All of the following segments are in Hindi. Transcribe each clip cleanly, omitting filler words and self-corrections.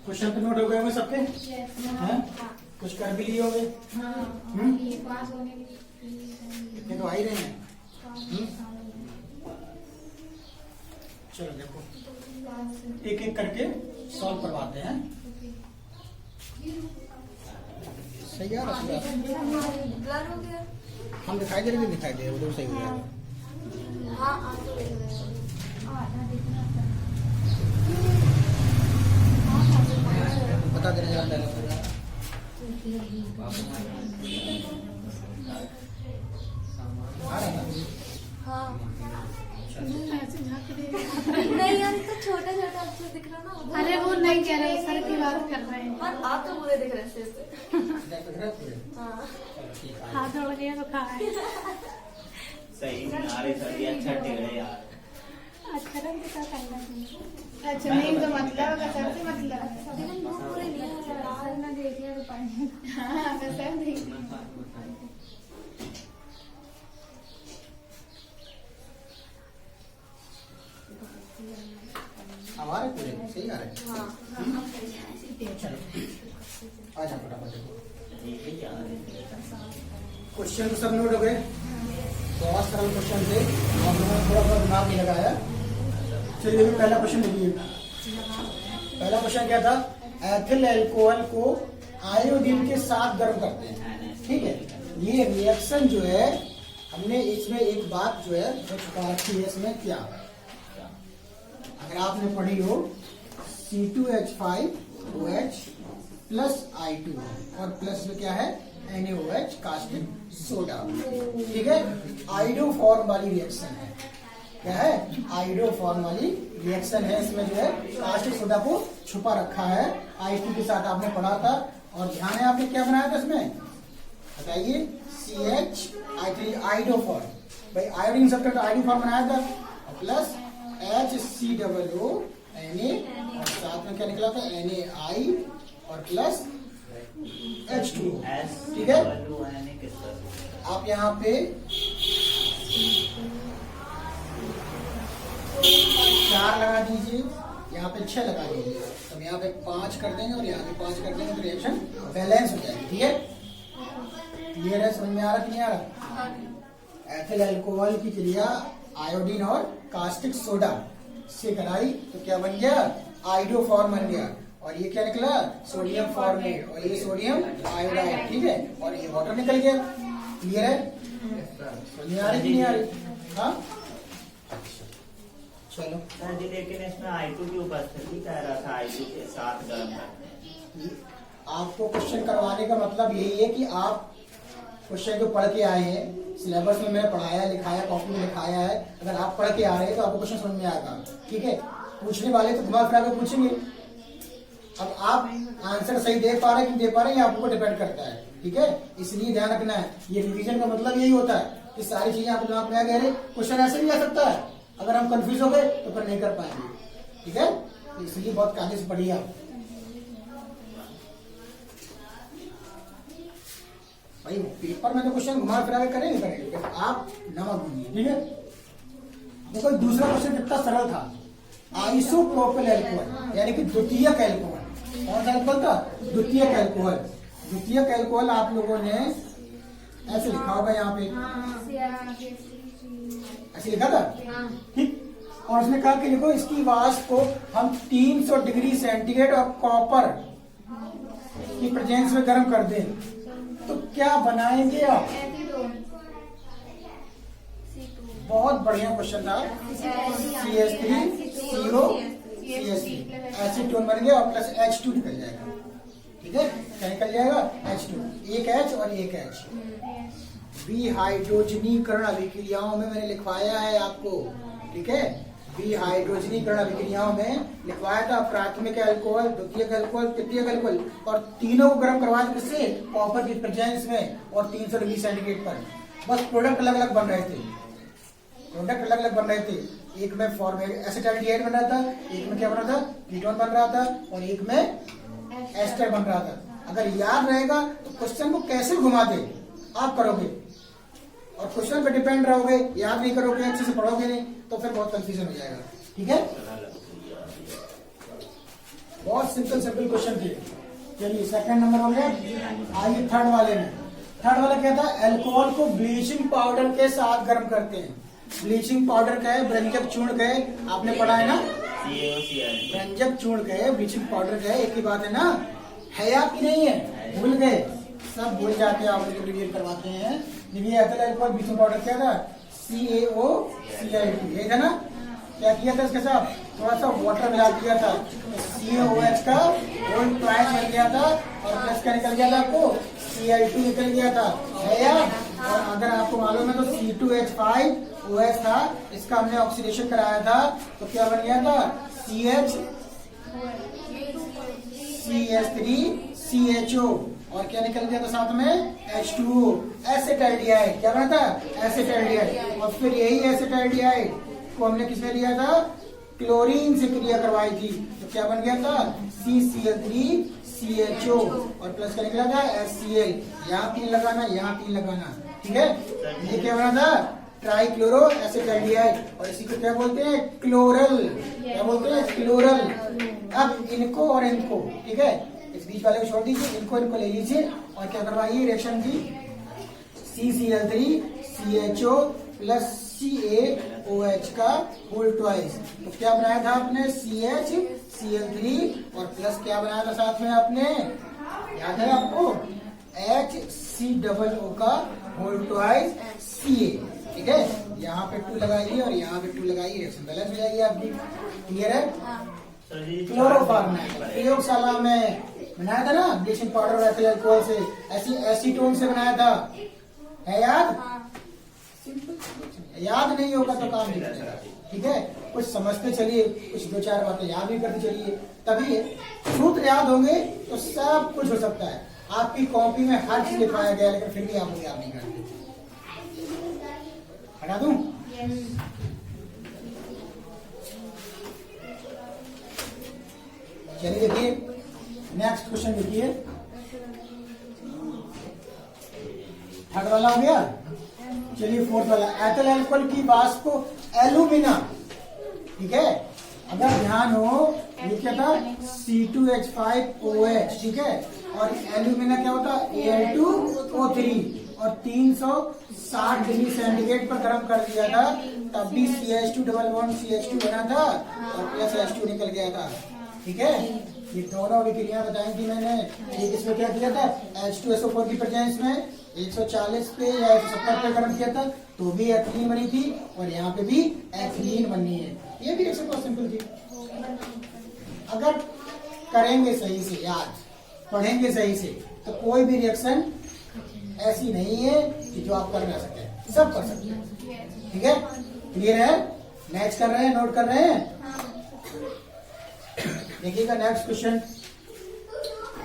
क्वेश्चन तो नोट हो गए होंगे सबके हैं? कुछ कर भी लिए होंगे। इतने तो आ ही रहे हैं। चलो देखो एक एक करके सॉल्व करवाते हैं। सही है हम दिखाई दे रहे दिखाई दे उधर सही हो जाएगा। बता दे रहे पहले नहीं यार इसका छोटा छोटा अक्षर दिख रहा ना। अरे वो नहीं कह रहे सर की बात कर रहे हैं। और आप तो पूरे दिख रहे हैं। हाथ जोड़ लिया तो कहा है सही नहीं आ रही सर, ये अच्छा टेढ़े यार। अक्षरम के साथ आएगा तुम। अच्छा नहीं तो मतलब सर से मतलब लेकिन वो पूरे नहीं है सर ने देख लिया तो पाएंगे। हाँ सर देख हमारे पूरे सही आ रहे हैं। हाँ चलो आ जाओ फटाफट देखो क्वेश्चन तो सब नोट हो गए। बहुत सरल क्वेश्चन थे, हम लोगों ने थोड़ा बहुत दिमाग नहीं लगाया। चलिए अभी पहला क्वेश्चन देखिए। पहला क्वेश्चन क्या था? एथिल अल्कोहल को आयोडीन के साथ गर्म करते हैं। ठीक है, ये रिएक्शन जो है हमने इसमें एक बात जो है जो छुपा रखी है इसमें क्या, अगर आपने पढ़ी हो C2H5OH प्लस I2 और प्लस में क्या है NaOH कास्टिक सोडा। ठीक है, आइडो फॉर्म वाली रिएक्शन है। क्या है? आइडो फॉर्म वाली रिएक्शन है। इसमें जो है कास्टिक सोडा को छुपा रखा है। I2 के साथ आपने पढ़ा था और ध्यान है आपने क्या बनाया था इसमें बताइए? CH आइडो form. भाई आयोडीन सब्सटेंस आइडो फॉर्म बनाया था और प्लस HCOO Na और साथ में क्या निकला था NaI और प्लस H2O। ठीक है, आप यहाँ पे 4 लगा दीजिए, यहाँ पे 6 लगा दीजिए। तो यहाँ पे 5 कर देंगे और यहाँ पे 5 कर देंगे तो रिएक्शन बैलेंस हो जाएगी। ठीक है, क्लियर है? समझ में आ रहा कि नहीं आ रहा? एथिल अल्कोहल की क्रिया आयोडीन और कास्टिक सोडा से कराई तो क्या बन गया? आइडो फॉर्म बन गया। और ये क्या निकला? सोडियम फॉर्मेट और ये सोडियम आयोडाइड। ठीक है, और ये वाटर निकल गया। क्लियर है? समझ में आ रही कि नहीं आ रही? हाँ चलो सर जी लेकिन इसमें I2 की उपस्थिति कह रहा था I2 के साथ गर्म करते हैं। आपको क्वेश्चन करवाने का मतलब यही है कि आप क्वेश्चन जो पढ़ के आए हैं, सिलेबस में मैंने पढ़ाया लिखाया कॉपी में लिखाया है, अगर आप पढ़ के आ रहे हैं तो आपको क्वेश्चन समझ में आएगा। ठीक है, पूछने वाले तो घुमा फिरा के पूछेंगे। अब आप आंसर सही दे पा रहे कि नहीं दे पा रहे ये आपको डिपेंड करता है। ठीक है, इसलिए ध्यान रखना है। ये रिवीजन का मतलब यही होता है कि सारी चीजें आपको दिमाग में आ गए। क्वेश्चन ऐसे भी आ सकता है, अगर हम कंफ्यूज हो गए तो फिर नहीं कर पाएंगे। ठीक है, तो इसलिए बहुत कायदे से पढ़िए आप। भाई पेपर में तो क्वेश्चन घुमा फिरा के करेंगे, आप नमक दीजिए। ठीक है, देखो दूसरा क्वेश्चन कितना सरल था। आइसोप्रोपिल अल्कोहल यानी कि द्वितीयक अल्कोहल। कौन सा अल्कोहल था? द्वितीयक अल्कोहल। द्वितीयक अल्कोहल आप लोगों ने ऐसे लिखा होगा यहाँ पे, ऐसे लिखा था। ठीक, और उसने कहा कि देखो इसकी वाष्प को हम 300 डिग्री सेंटीग्रेड और कॉपर की प्रेजेंस में गर्म कर दें तो क्या बनाएंगे आप? बहुत बढ़िया क्वेश्चन था। CH3CO CH3 एसीटोन बन गया और प्लस H2 निकल जाएगा। ठीक है, क्या निकल जाएगा? H2, एक H और एक H। विहाइड्रोजनीकरण अभिक्रियाओं में मैंने लिखवाया है आपको। ठीक है, विहाइड्रोजनीकरण अभिक्रियाओं में लिखवाया था प्राथमिक अल्कोहल, द्वितीयक अल्कोहल, तृतीयक अल्कोहल और तीनों को गर्म करवाया किससे? कॉपर की प्रेजेंस में और 300 डिग्री सेंटीग्रेड पर। बस प्रोडक्ट अलग अलग बन रहे थे, प्रोडक्ट अलग अलग बन रहे थे। एक में एसिटाल्डिहाइड बन रहा था, एक में क्या बन रहा था? कीटोन बन रहा था और एक में एस्टर बन रहा था। अगर याद रहेगा तो क्वेश्चन को कैसे घुमा दे आप करोगे, और क्वेश्चन पे डिपेंड रहोगे, याद नहीं करोगे, अच्छे से पढ़ोगे नहीं तो फिर बहुत कंफ्यूजन हो जाएगा। ठीक है, बहुत सिंपल क्वेश्चन थे। चलिए सेकंड नंबर हो गया। आइए थर्ड वाले में। थर्ड वाला क्या था, अल्कोहल को ब्लीचिंग पाउडर के साथ गर्म करते हैं। ब्लीचिंग पाउडर का है, व्यंजक चूर्ण का है, आपने पढ़ा है ना, व्यंजक चूर्ण का है, ब्लीचिंग पाउडर का है, एक ही बात है ना, है या कि नहीं है, भूल गए, सब भूल जाते हैं, आप लोग रिवीजन करवाते हैं। देखिए एथिल अल्कोहल ब्लीचिंग पाउडर क्या था, CaOCl2, ये था ना, क्या किया था इसके साथ, थोड़ा सा वाटर मिला दिया था, CaOH का होल ट्वाइस बन गया था, और प्लस क्या निकल गया था आपको, Cl2 निकल गया था, है या। और अगर आपको मालूम है तो C2H5OH था, इसका हमने ऑक्सीडेशन कराया था, तो क्या बन गया था, CH3CHO, और क्या निकल गया था साथ में, H2O, एसिटाल्डिहाइड। क्या बना था, एसिटाल्डिहाइड। और फिर यही एसिटाल्डिहाइड को हमने किसमें लिया था, क्लोरीन से क्रिया करवाई थी, तो क्या बन गया था, CCl3CHO, और प्लस क्या निकला था, HCl। यहाँ 3 लगाना, यहाँ 3 लगाना, ठीक है। ये क्या बना था, ट्राइक्लोरो एसिटाल्डिहाइड, और इसी को क्या बोलते हैं, क्लोरल। क्या बोलते हैं, क्लोरल। अब इनको और इनको, ठीक है, इस बीच वाले को छोड़ दीजिए, इनको ले लीजिए और क्या करवाइए, रिएक्शन की, CCl3CHO प्लस CaOH का होल ट्वाइस, तो क्या बनाया था आपने, CHCl3, और प्लस क्या बनाया था साथ में आपने, याद है आपको, HCOO का होल ट्वाइस Ca, ठीक है। यहाँ पे 2 लगाइए और यहाँ पे 2 लगाइए, रिएक्शन बैलेंस हो जाएगी आपकी, क्लियर है। क्लोरोफॉर्म प्रयोगशाला में बनाया था ना, ब्लीचिंग पाउडर और एथिल अल्कोहल से, ऐसी एसीटोन से बनाया था, है याद, सिंपल। याद नहीं होगा तो काम नहीं करेगा, ठीक है। कुछ समझते चलिए, कुछ 2-4 बातें याद भी करते चलिए, तभी सूत्र याद होंगे तो सब कुछ हो सकता है। आपकी कॉपी में हर चीज लिखवाया गया, लेकिन फिर भी आप याद नहीं करते। हटा दूं, चलिए देखिए नेक्स्ट क्वेश्चन देखिए, थर्ड वाला हो गया। चलिए फोर्थ वाला, एथिल अल्कोहल की वाष्प को एल्यूमिना, ठीक है। अगर ध्यान हो, ये क्या था, C2H5OH, ठीक है, और एल्यूमिना क्या होता है, Al2O3, और 360 डिग्री सेंटीग्रेड पर गर्म कर दिया था, तब भी CH2 डबल बॉन्ड CH2 बना था, और प्लस H2 निकल गया था, ठीक है। ये दोनों विक्रिया बताई थी मैंने। एक इसमें क्या किया था, H2SO4 की प्रेजेंस में 140 पे या 170 पे गर्म किया था, तो भी एथिलीन बनी थी, और यहाँ पे भी एथिलीन बननी है। ये भी रिएक्शन बहुत सिंपल थी, अगर करेंगे सही से, याद पढ़ेंगे सही से, तो कोई भी रिएक्शन ऐसी नहीं है कि जो आप कर ना सके, सब कर सकते हैं, ठीक है। क्लियर है, मैच कर रहे हैं, नोट कर रहे हैं। देखिएगा नेक्स्ट क्वेश्चन,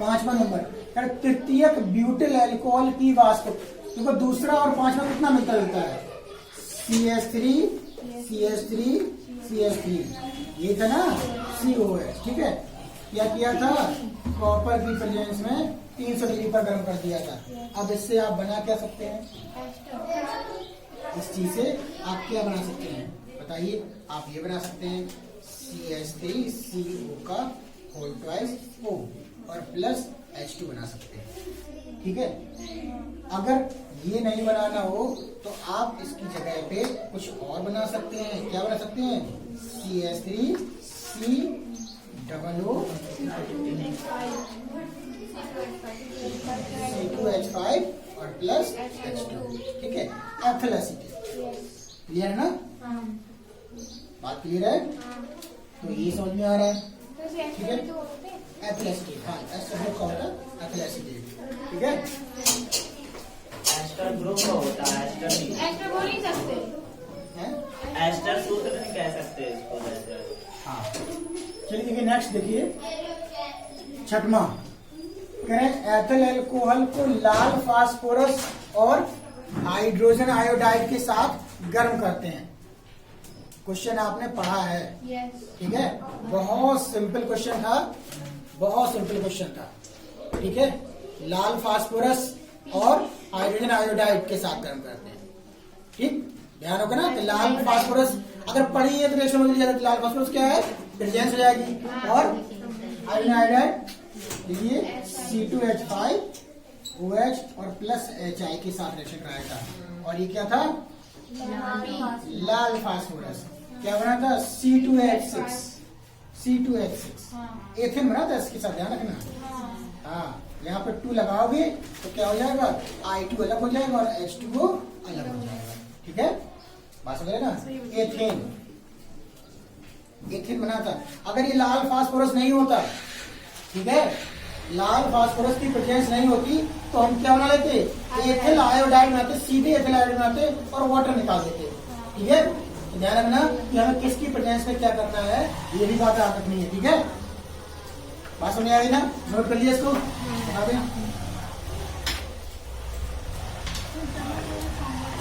5वां नंबर, तृतीयक ब्यूटिल अल्कोहल की वाष्प, देखो दूसरा और 5वां कितना मिलता जुलता है, CH3, ये था ना COH, ठीक है। क्या किया था, कॉपर की प्रेजेंस में 300 डिग्री पर गर्म कर दिया था। अब इससे आप बना क्या सकते हैं, इस चीज से आप क्या बना सकते हैं बताइए, आप ये बना सकते हैं, CH3CO का होल ट्वाइस O, और प्लस H2 बना सकते हैं, ठीक है। अगर ये नहीं बनाना हो तो आप इसकी जगह पे कुछ और बना सकते हैं। क्या बना सकते हैं, CH3COO C2H5 और प्लस H2, ठीक है, एथिल एसीटेट। क्लियर है ना, बात क्लियर है, तो ये समझ में आ रहा है, ठीक है। एथिल एसीटेट, हाँ एस्टर ग्रुप का होता है एथिल एसीटेट, ठीक है। एस्टर ग्रुप का होता है, एस्टर नहीं, एस्टर बोल नहीं सकते हैं, एस्टर सूत्र नहीं कह सकते इसको, एस्टर। हाँ चलिए देखिए नेक्स्ट, देखिए 6वां, कह रहे हैं एथिल अल्कोहल को लाल फास्फोरस और हाइड्रोजन आयोडाइड के साथ गर्म करते हैं। क्वेश्चन आपने पढ़ा है, ठीक है, बहुत सिंपल क्वेश्चन था, बहुत सिंपल क्वेश्चन था, ठीक है। लाल फास्फोरस और हाइड्रोजन आयोडाइड के साथ गर्म करते हैं, ठीक, ध्यान होगा ना कि लाल फास्फोरस अगर पढ़ी है तो रिएक्शन हो जाएगा, लाल फास्फोरस क्या है, प्रेजेंस हो जाएगी, और हाइड्रोजन आयोडाइड, ये C2H5 OH और प्लस HI के साथ रिएक्शन कराया था। और ये क्या था? लाल फास्फोरस। क्या बना था? C2H6 एथिन बना था इसके साथ, ध्यान रखना। हाँ, यहाँ पर 2 लगाओगे तो क्या हो जाएगा? I2 अलग हो जाएगा और H2O अलग हो जाएगा। ठीक है, बात समझ रहे ना? एथिन बना था। अगर ये लाल फास्फोरस नहीं होता, ठीक है, लाल फास्फोरस की प्रेजेंस नहीं होती तो हम क्या बना लेते? एथिल आयोडाइड बनाते, सीधे एथिल आयोडाइड बनाते और वाटर निकाल देते। ठीक है, तो ध्यान रखना कि हमें किसकी प्रेजेंस में क्या करना है, ये भी बात याद रखनी है। ठीक है, बात समझ आ गई ना? नोट कर लिया इसको, बता दें।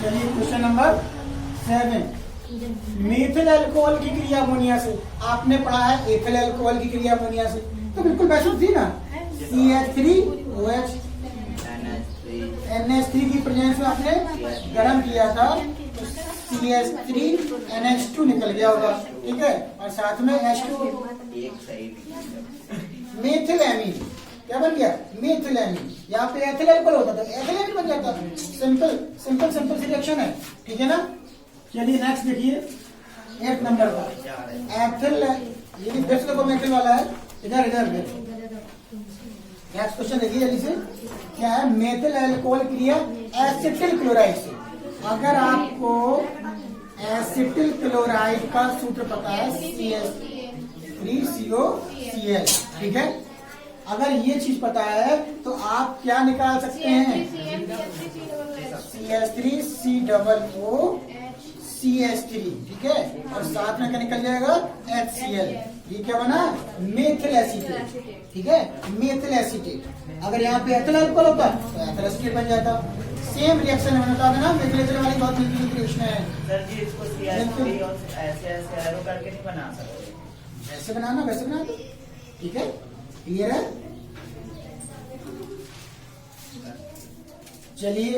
चलिए क्वेश्चन नंबर 7, मेथिल अल्कोहल की क्रिया अमोनिया से। आपने पढ़ा है एथिल अल्कोहल की क्रिया अमोनिया से, तो बिल्कुल वैसे थी ना। CH3OH NH3 की प्रेजेंस में आपने गर्म किया था तो CH3NH2 निकल गया होगा। ठीक है, और साथ में H2 मेथिल एमीन क्या बन गया? Methyl amine. यहाँ पे एथिल अल्कोहल होता था, एथिल एमीन बन जाता। सिंपल सी रिएक्शन है। ठीक है ना? चलिए नेक्स्ट देखिए 8 नंबर का एथिल, ये भी फिर से मेथिल वाला है। इधर नेक्स्ट क्वेश्चन देखिए जल्दी से। क्या है? मेथिल अल्कोहल क्रिया एसिटिल क्लोराइड से। अगर आपको एसिटिल क्लोराइड का सूत्र पता है CH3COCl, ठीक है, अगर ये चीज पता है तो आप क्या निकाल सकते हैं? CH3COOCH3, ठीक है, और साथ में क्या निकल जाएगा? HCl। ये क्या बना? Methyl acetate. ठीक है, मेथिल एसीटेट। अगर यहाँ पे एथिल अल्कोहल होता तो एथिल एसीटेट बन जाता। सेम रिएक्शन है, बता देना। मेथिल एसीटेट वाली बहुत मिलती रिएक्शन है। सर जी, इसको CH3 और ऐसे एरो करके नहीं बना सकते? ऐसे बनाना, वैसे बना दो। ठीक है, क्लियर है? चलिए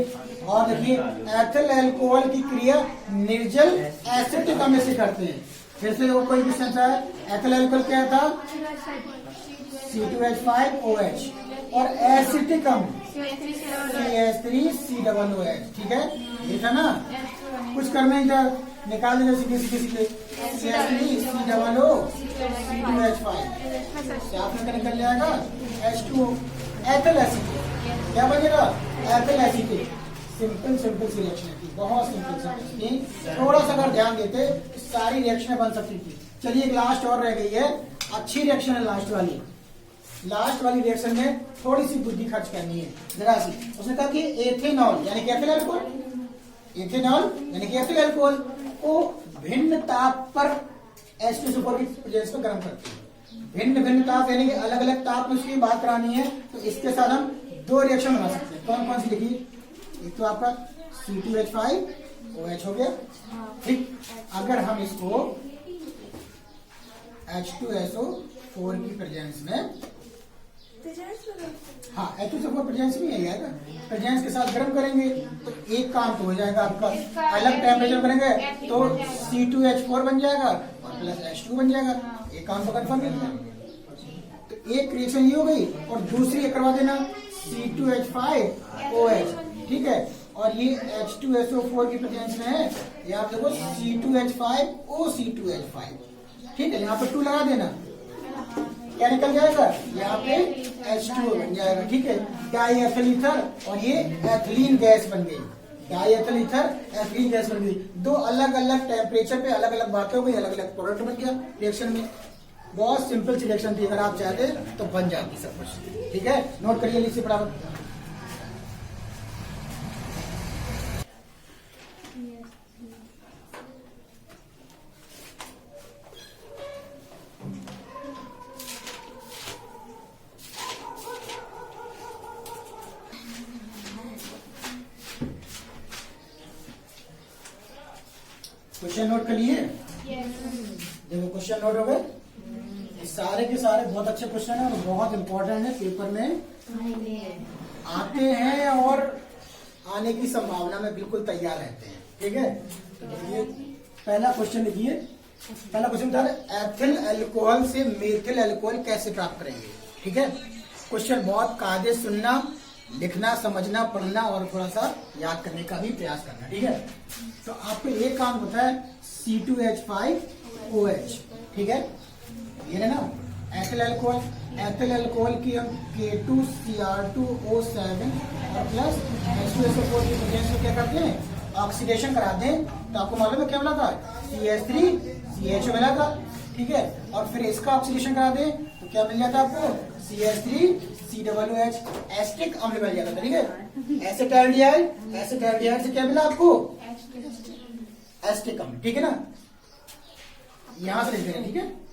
और देखिए, एथिल अल्कोहल की क्रिया निर्जल एसिटिक अम्ल से करते हैं। फिर से कोई क्वेश्चन है, एथिल अल्कोहल क्या था? C2H5OH और एसिटिक अम्ल CH3COOH। ठीक है, ये था ना? कुछ करना ही था, निकाल देगा सीधे CH3COO C2H5 साथ में निकल जाएगा H2O, एथिल एसीटेट। क्या बनेगा? Ethyl acetate. सिंपल सी रिएक्शन थी, बहुत सिंपल। थोड़ा सा अगर ध्यान देते तो सारी रिएक्शनें बन सकती थी। चलिए एक लास्ट और रह गई है, अच्छी रिएक्शन है लास्ट वाली। लास्ट वाली रिएक्शन में थोड़ी सी बुद्धि खर्च करनी है, जरा सी। उसने कहा कि एथेनॉल यानी कि एथिल अल्कोहल, एथेनॉल यानी कि एथिल अल्कोहल को भिन्न ताप पर H2SO4 की प्रेजेंस में गर्म करते हैं। भिन्न ताप यानी कि अलग अलग ताप में उसकी बात करानी है, तो इसके साथ हम 2 रिएक्शन बना सकते हैं। कौन कौन सी लिखिए? एक तो आपका C2H5OH हो गया, ठीक। अगर हम इसको H2SO4 की प्रेजेंस में, हाँ H2SO4 प्रेजेंस में ही आएगा, प्रेजेंस के साथ गर्म करेंगे तो एक काम तो हो जाएगा आपका। अलग टेम्परेचर करेंगे तो C2H4 बन जाएगा और प्लस H2 बन जाएगा। एक काम तो कन्फर्म कर दिया। तो एक रिएक्शन ये हो गई और दूसरी करवा देना C2H5OH, ठीक है, और ये H2SO4 की प्रेजेंस में है, ये आप देखो C2H5OC2H5, ठीक है, यहाँ पर 2 लगा देना, क्या निकल जाएगा? यहाँ पे H2O बन जाएगा, ठीक है। डाई एथिल ईथर और ये एथिलीन गैस बन गई, die ethyl ether ethylene gas बन गई। 2 अलग अलग टेम्परेचर पे अलग अलग बातें हो गई, अलग अलग प्रोडक्ट बन गया रिएक्शन में। बहुत सिंपल सी रिएक्शन थी, अगर आप चाहते तो बन जाती सब कुछ, ठीक है। नोट करिए, लिखिए फटाफट। क्वेश्चन नोट कर लिए? देखो क्वेश्चन नोट हो गए, सारे के सारे बहुत अच्छे क्वेश्चन है और बहुत इंपॉर्टेंट है, पेपर में आते हैं और आने की संभावना में बिल्कुल तैयार रहते हैं, ठीक है। तो देखिए पहला क्वेश्चन देखिए, पहला क्वेश्चन था एथिल अल्कोहल से मेथिल अल्कोहल कैसे प्राप्त करेंगे। ठीक है, क्वेश्चन बहुत कायदे सुनना, लिखना, समझना, पढ़ना और थोड़ा सा याद करने का भी प्रयास करना। ठीक है, तो आपको एक काम होता है C2H5OH। ठीक है, ये है ना एथिल अल्कोहल। एथिल अल्कोहल की हम K2Cr2O7 और प्लस H2SO4 की प्रेजेंस में क्या करते हैं, ऑक्सीडेशन करा दें। तो आपको मालूम है क्या मिला था, CH3CHO मिला था। ठीक है, और फिर इसका ऑक्सीडेशन करा दें तो क्या मिल जाता आपको, CH3COOH एस्टिक अम्ल मिल जाता था। ठीक है, एसिटाल्डिहाइड, एसिटाल्डिहाइड से क्या मिला आपको, एस्टिक अम्ल। ठीक है ना, यहां से लिख देना। ठीक है,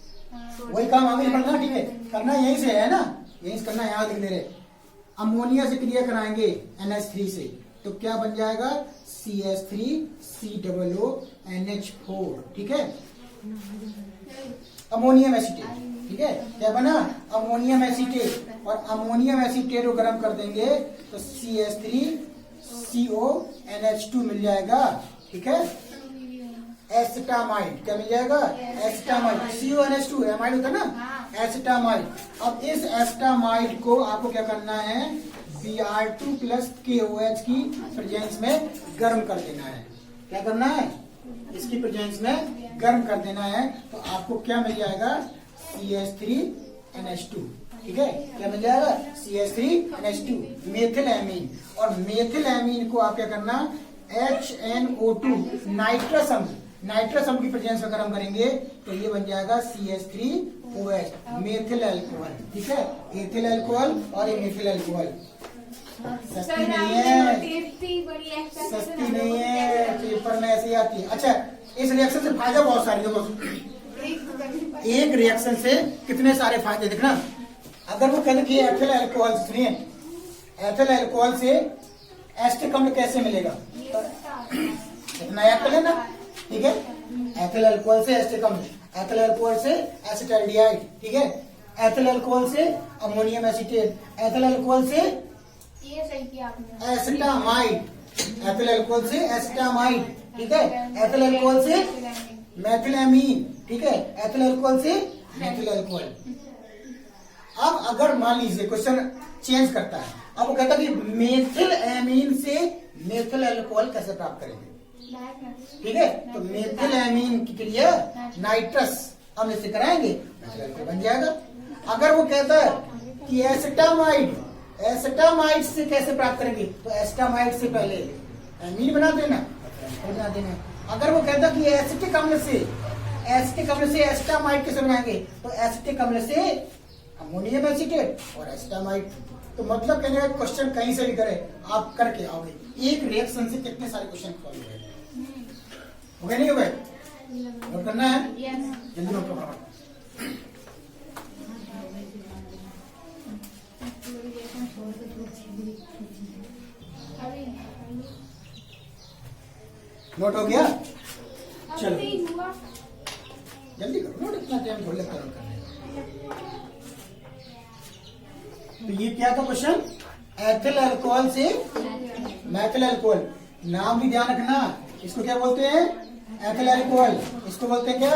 वही काम आगे पढ़ना। ठीक है, करना यहीं से है ना, यहीं से करना, यहां लिख दे रहे। अमोनिया से क्रिया कराएंगे NH3 से तो क्या बन जाएगा, CH3COONH4। ठीक है, अमोनियम एसीटेट। ठीक है, क्या बना, अमोनियम एसीटेट। और अमोनियम एसीटेट को गर्म कर देंगे तो CH3CONH2 मिल जाएगा। ठीक है, एसिटामाइड क्या मिल जाएगा, एसिटामाइड। CONH2 एमाइड होता है ना, एसिटामाइड। अब इस एसिटामाइड को आपको क्या करना है, Br2 प्लस KOH की प्रेजेंस में गर्म कर देना है। क्या करना है, इसकी प्रेजेंस में गर्म कर देना है तो आपको क्या मिल जाएगा, CH3NH2। ठीक है, क्या मिल जाएगा, CH3NH2 मेथिल एमीन। और मेथिल एमीन को आप क्या करना, HNO2 नाइट्रस अम्ल, नाइट्रस अम्ल की प्रेजेंस में गर्म करेंगे तो ये बन जाएगा CH3OH मेथिल अल्कोहल। ठीक है, एथिल अल्कोहल और ये मेथिल अल्कोहल। सस्ती नहीं है, सस्ती नहीं है, पेपर में ऐसी आती है। अच्छा, इस रिएक्शन से फायदा बहुत सारे, देखो एक रिएक्शन से कितने सारे फायदे देखना। अगर वो कहते कि एथिल अल्कोहल, सुनिए एथिल अल्कोहल से एस्टिक अम्ल कैसे मिलेगा, तो इतना याद कर लेना। ठीक है, एथिल अल्कोहल से एस्टिक अम्ल, एथिल अल्कोहल से एसिटाल्डिहाइड। ठीक है, एथिल अल्कोहल से अमोनियम एसीटेट, एथिल अल्कोहल से ये सही किया आपने, एसिटामाइड, एथिल अल्कोहल से एसिटामाइड। ठीक है, एथिल अल्कोहल से मेथिल एमीन। ठीक है, एथिल अल्कोहल से मेथिल अल्कोहल। अब अगर मान लीजिए क्वेश्चन चेंज करता है, अब वो कहता है कि मेथिल एमीन से मेथिल अल्कोहल कैसे प्राप्त करेंगे। ठीक है, तो मेथिल एमीन की क्रिया नाइट्रस अम्ल से कराएंगे, मेथिल अल्कोहल बन जाएगा। अगर वो कहता है कि एसिटामाइड, एसिटामाइड से कैसे प्राप्त करेंगे, तो एसिटामाइड से पहले एमीन बना देना, बना देना। अगर वो कहता कि एसिटिक अम्ल से, एसिटिक अम्ल से एसिटामाइड कैसे बनाएंगे, तो एसिटिक अम्ल से अमोनियम एसीटेट और एसिटामाइड। तो मतलब कहने का क्वेश्चन कहीं से भी करे आप करके आओगे, एक रिएक्शन से कितने सारे क्वेश्चन सॉल्व हो गए। हो गए, नहीं हो गए, नोट करना है, जल्दी नोट करो। नोट हो गया, चलो जल्दी करो नोट, इतना टाइम थोड़ी लगता नोट करने। तो ये क्या था क्वेश्चन, एथिल अल्कोहल से मेथिल अल्कोहल। नाम भी ध्यान रखना, इसको क्या बोलते हैं, एथिल अल्कोहल, इसको बोलते हैं क्या,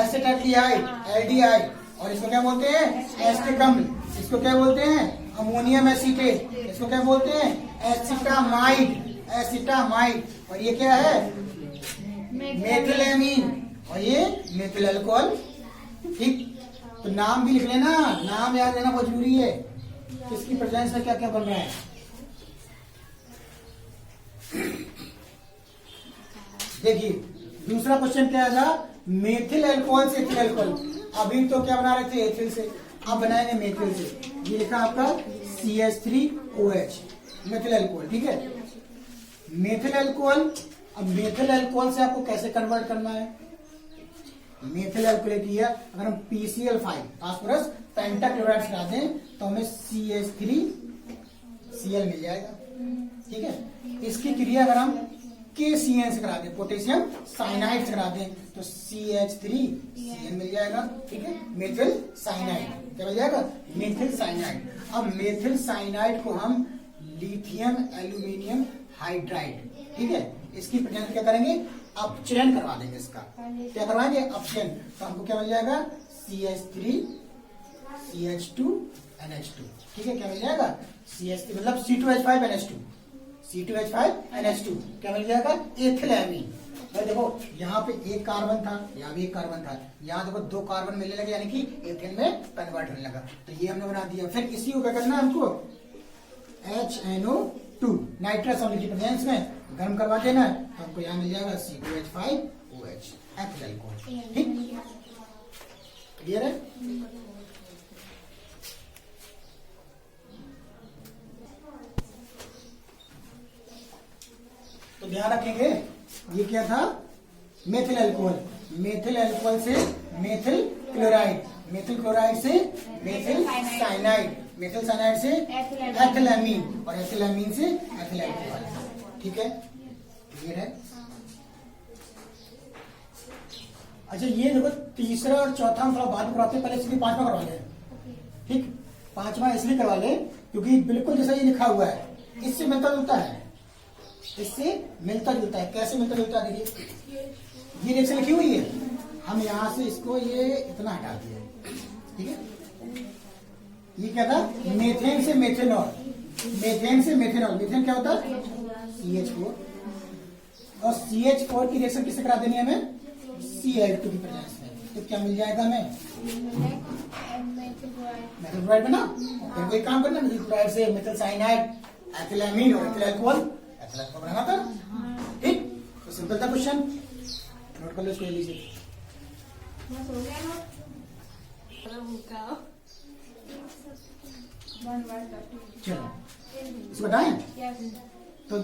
एसिटाल्डिहाइड, एल्डिहाइड। और इसको क्या बोलते हैं, एस्टिक अम्ल, इसको क्या बोलते हैं, अमोनियम एसीटेट, इसको क्या बोलते हैं, एसिटामाइड, एसिटामाइड। और ये क्या है, मेथिल एमीन, और ये मेथिल अल्कोहल। ठीक, तो नाम भी लिख लेना, नाम याद रहना बहुत जरूरी है, किसकी प्रेजेंस में क्या क्या बन रहा है। देखिए दूसरा क्वेश्चन क्या था, मेथिल अल्कोहल से एथिल अल्कोहल। अभी तो क्या बना रहे थे, एथिल से, अब बनाएंगे मेथिल से। ये लिखा आपका CH3OH मेथिल अल्कोहल। ठीक है, मेथिल अल्कोहल। अब मेथिल अल्कोहल से आपको कैसे कन्वर्ट करना है, मेथिल अल्कोहल की है, अगर हम PCl5 फास्फोरस पेंटाक्लोराइड करा दें तो हमें CH3Cl मिल जाएगा। ठीक है, इसकी क्रिया अगर हम KCN से करा दें, पोटेशियम साइनाइड से करा दें तो CH3Cl मिल जाएगा। ठीक है, मेथिल साइनाइड क्या मिल जाएगा, मेथिल साइनाइड। अब मेथिल साइनाइड को हम लिथियम एल्यूमिनियम हाइड्राइड, ठीक है, इसकी प्रेजेंस क्या करेंगे, अपचयन करवा देंगे इसका। क्या करवाएंगे? अपचयन। तो हमको क्या मिल जाएगा? CH3 CH2 NH2। ठीक है, क्या मिल जाएगा? CH3 मतलब C2H5 NH2, C2H5 NH2 क्या मिल जाएगा? एथिलैमीन। भाई देखो यहाँ पे एक कार्बन था, यहाँ भी एक कार्बन था, यहाँ देखो दो कार्बन मिलने लगे, यानी कि एथेन में कन्वर्ट होने लगा। तो ये हमने बना दिया। फिर इसी को क्या करना है हमको? HNO2 नाइट्रस अम्ल की प्रेजेंस में गर्म करवा देना है। तो हमको यहाँ मिल जाएगा C2H5OH एथिल अल्कोहल। ठीक, क्लियर है? तो ध्यान रखेंगे, ये क्या था? Methyl alcohol. मेथिल अल्कोहल से मेथिल क्लोराइड, मेथिल क्लोराइड से मेथिल साइनाइड, मेथिल साइनाइड से एथिलैमीन, और एथिलैमीन से एथिल अल्कोहल। ठीक है, क्लियर है? अच्छा, ये देखो तीसरा और चौथा हम थोड़ा बाद में करवाते हैं, पहले इसलिए पांचवा करवा लें। ठीक, पांचवा इसलिए करवा लें क्योंकि बिल्कुल जैसा ये लिखा हुआ है इससे मिलता जुलता है, इससे मिलता जुलता है। कैसे मिलता जुलता है? देखिए ये रिएक्शन लिखी हुई है, हम यहाँ से इसको ये इतना हटा दिए। ठीक है, ये क्या था? मेथेन से मेथेनॉल, मेथेन से मेथेनॉल। मेथेन क्या होता है? CH4, और CH4 की रिएक्शन किससे करा देनी है हमें? Cl2 की प्रेजेंस में। तो क्या मिल जाएगा हमें? मेथिल क्लोराइड बना। फिर वही काम करना, मेथिल क्लोराइड से मेथिल साइनाइड, एथिलैमीन और एथिल अल्कोहल, एथिल अल्कोहल बनाना था। ठीक, तो सिंपल था क्वेश्चन, नोट कर लो इसको जल्दी से। चलो इसको बताएं। तो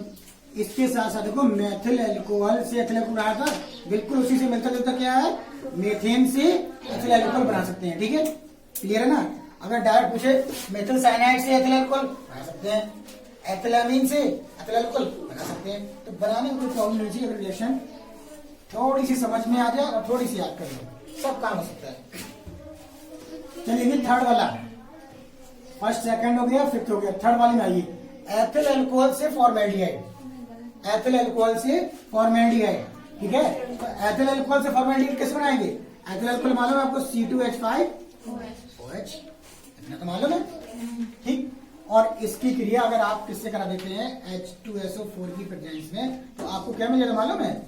इसके साथ साथ देखो मेथिल अल्कोहल से एथिल अल्कोहल बना था, बिल्कुल उसी से मिलता जुलता क्या है? मेथेन से एथिल अल्कोहल बना सकते हैं। ठीक है, क्लियर है ना? अगर डायरेक्ट पूछे मेथिल साइनाइड से एथिल अल्कोहल बना सकते हैं, एथिलैमीन से एथिल अल्कोहल बना सकते हैं। तो बनाने में कोई प्रॉब्लम नहीं चाहिए, अगर रिएक्शन थोड़ी सी समझ में आ जाए और थोड़ी सी याद कर लो, सब काम हो सकता है। चलिए थर्ड वाला, फर्स्ट सेकंड हो गया, फिफ्थ हो गया, थर्ड वाले में आइए। एथिल अल्कोहल से फॉर्मेल्डिहाइड, एथिल अल्कोहल से फॉर्मेल्डिहाइड। ठीक है, तो एथिल अल्कोहल से फॉर्मेल्डिहाइड कैसे बनाएंगे? एथिल अल्कोहल मालूम है आपको? C2H5OH, इतना तो मालूम है। ठीक, और इसकी क्रिया अगर आप किससे करा देते हैं? H2SO4 की प्रेजेंस में, तो आपको क्या मिलेगा मालूम है?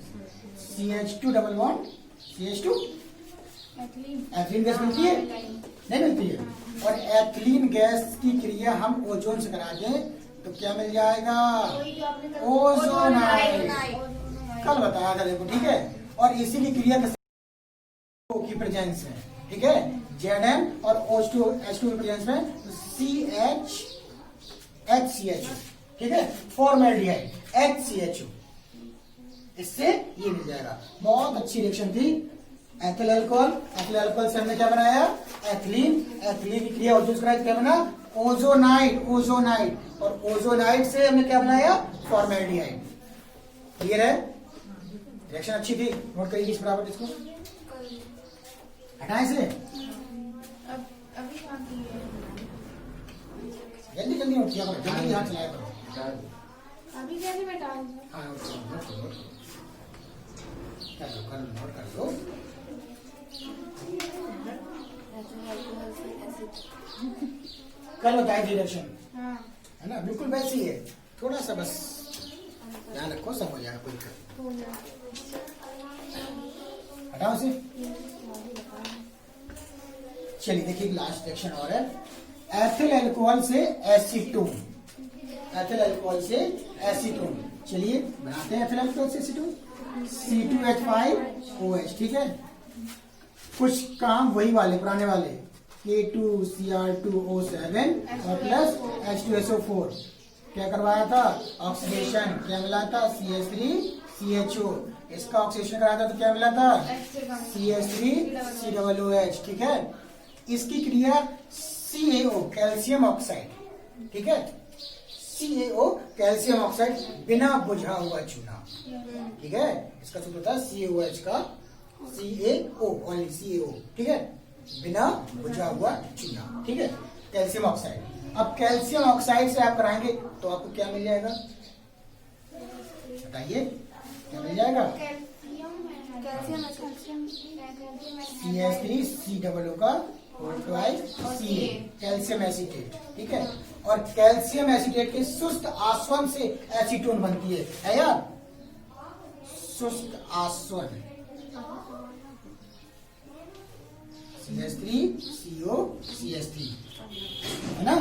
CH2 double bond CH2, ethylene gas मिलती है? नहीं मिलती है। और एथिलीन गैस की क्रिया हम ओजोन से करा दें तो क्या मिल जाएगा? ओजोनाइड। कल बताया था देखो। ठीक है, और इसी की क्रिया की प्रेजेंस में, ठीक है, Zn और H2 की प्रेजेंस में HCHO। ठीक है, फॉर्मेल्डिहाइड HCHO, इससे ये मिल जाएगा। बहुत अच्छी रिएक्शन थी। एथिल अल्कोहल, एथिल अल्कोहल से हमने क्या बनाया? एथिलीन, एथिलीन की क्रिया ओजोन से कराई, क्या बना? ओजोनाइड, ओजोनाइड, और ओजोनाइड से हमने क्या बनाया? फॉर्मेल्डिहाइड। क्लियर है? रिएक्शन अच्छी थी, नोट करिए इस बराबर इसको, हटाएं से अभी बाकी है। जल्दी जल्दी नोट किया करो, जल्दी ध्यान चलाया करो। अभी कैसे बैठा? हाँ, नोट करो, कर लो, नोट कर लो। कल बताई थी रिएक्शन, हाँ, है ना? बिल्कुल वैसी है, थोड़ा सा बस ध्यान रखो, सब हो जाएगा। कोई हटाओ से। चलिए देखिए लास्ट रिएक्शन और है, एथिल अल्कोहल से एसीटोन, एथिल अल्कोहल से एसीटोन। चलिए बनाते हैं एथिल अल्कोहल से एसीटोन, C2H5OH। ठीक है, कुछ काम वही वाले पुराने वाले, K2Cr2O7 और प्लस H2SO4। क्या करवाया था? ऑक्सीडेशन। क्या मिला था? CH3CHO। इसका ऑक्सीडेशन कराया था तो क्या मिला था? CH3COOH। ठीक है, इसकी क्रिया CaO कैल्शियम ऑक्साइड। ठीक है, CaO कैल्शियम ऑक्साइड बिना बुझा हुआ चूना। ठीक है, इसका सूत्र होता है CaOH का CaO, ओनली CaO। ठीक है, बिना बुझा हुआ चूना। ठीक है, कैल्शियम ऑक्साइड। अब कैल्शियम ऑक्साइड से आप कराएंगे तो आपको क्या मिल जाएगा? बताइए क्या मिल जाएगा? कैल्शियम कैल्शियम CH3 C का whole twice C calcium acetate, ठीक है। और कैल्शियम एसीटेट के सुस्त आसवन से एसीटोन बनती है यार, सुस्त आसवन CH3CO CH3 है ना,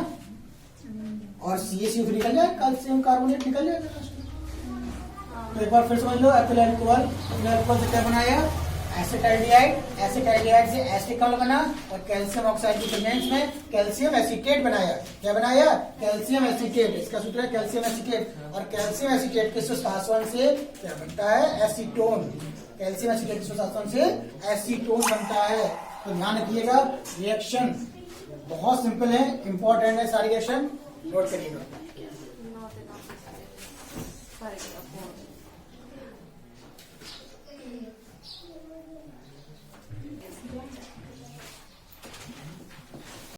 और CaCO2 निकल जाए, कैल्शियम कार्बोनेट निकल जाएगा। तो एक बार फिर समझ लो, एथिल अल्कोहल से क्या बनाया, एसिटाल्डिहाइड, एसिटाल्डिहाइड से एसिटिकॉल बना, और कैल्शियम ऑक्साइड की प्रेजेंस में कैल्शियम एसीटेट बनाया। क्या बनाया, कैल्शियम एसीटेट, इसका सूत्र है कैल्शियम एसीटेट। और कैल्शियम एसीटेट के सुस्त आसवन से क्या बनता है, एसीटोन। कैल्शियम एसीटेट के सुस्त आसवन से एसीटोन बनता है। तो ध्यान रखिएगा, रिएक्शन बहुत सिंपल है, इंपॉर्टेंट है, सारी रिएक्शन नोट करिएगा।